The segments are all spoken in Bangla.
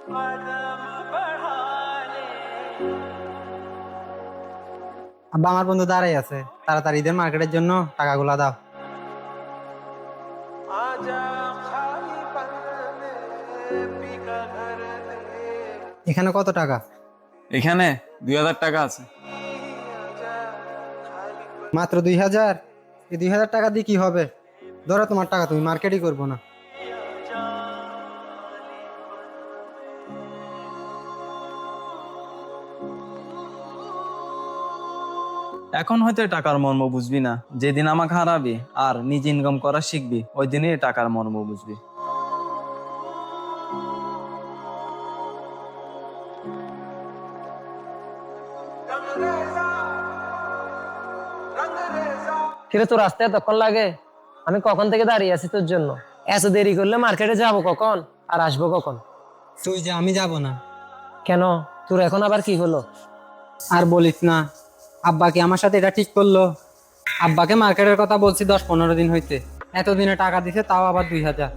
আব্বা, আমার বন্ধু দাঁড়াই আছে, তাড়াতাড়ি ঈদের মার্কেটের জন্য টাকাগুলা দাও। এখানে কত টাকা? এখানে 2000 টাকা আছে। মাত্র 2000? এই 2000 টাকা দিয়ে কি হবে? ধরো তোমার টাকা, তুমি মার্কেটই করবো না। এখন হয়তো টাকার মর্ম বুঝবি না, যেদিন আমাকে হারাবি আর নিজে ইনকাম করা শিখবি, ওই দিনই টাকার মর্ম বুঝবি। কিরে, তোর আসতে এতক্ষণ লাগে? আমি কখন থেকে দাঁড়িয়ে আছি তোর জন্য। এত দেরি করলে মার্কেটে যাব কখন আর আসবো কখন? তুই যে, আমি যাব না। কেন, তোর এখন আবার কি হলো? আর বলিস না, আব্বা কি আমার সাথে এটা ঠিক করলো? আব্বাকে মার্কেটের কথা বলছি 10-15 দিন হইতে, এতদিনে টাকা দিছে, তাও আবার 2000।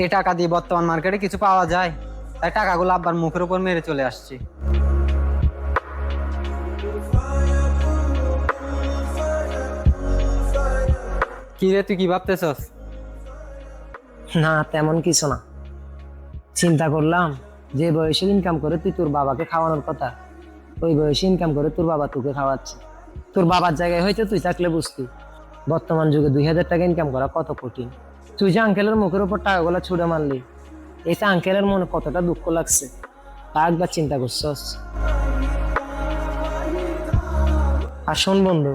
এই টাকা দিয়ে বর্তমান মার্কেটে কিছু পাওয়া যায়? তাই টাকাগুলো আব্বার মুখের উপর মেরে চলে আসছি। কি রে, তুই কি ভাবতেছস? না, তেমন কিছু না। চিন্তা করলাম, যে বয়সে ইনকাম করে তুই তোর বাবাকে খাওয়ানোর কথা, ওই বয়সে ইনকাম করে তোর বাবা তোকে খাওয়াচ্ছে। তোর বাবার জায়গায় হয়তো তুই থাকলে বুঝতি বর্তমান যুগে 2000 টাকা ইনকাম করা কত কঠিন। তুই যে আঙ্কেলের মুখের উপর টাকাগুলো ছুড়ে মারলি, এতে আঙ্কেলের মনে কতটা দুঃখ লাগছে তা একবার চিন্তা করছস? আর শোন বন্ধু,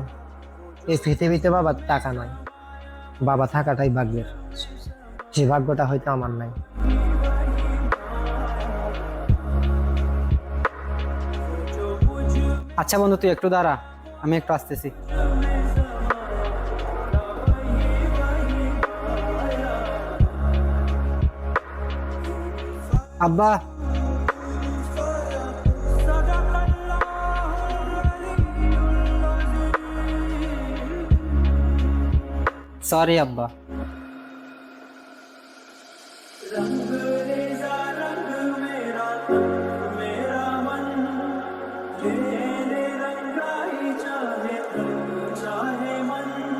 এই পৃথিবীতে বাবার টাকা নাই, বাবা থাকাটাই ভাগ্যের। যে ভাগ্যটা হয়তো আমার নাই। আচ্ছা বন্ধু, তুই একটু দাঁড়া, আমি একটু আসতেছি। আব্বা, সরি আব্বা।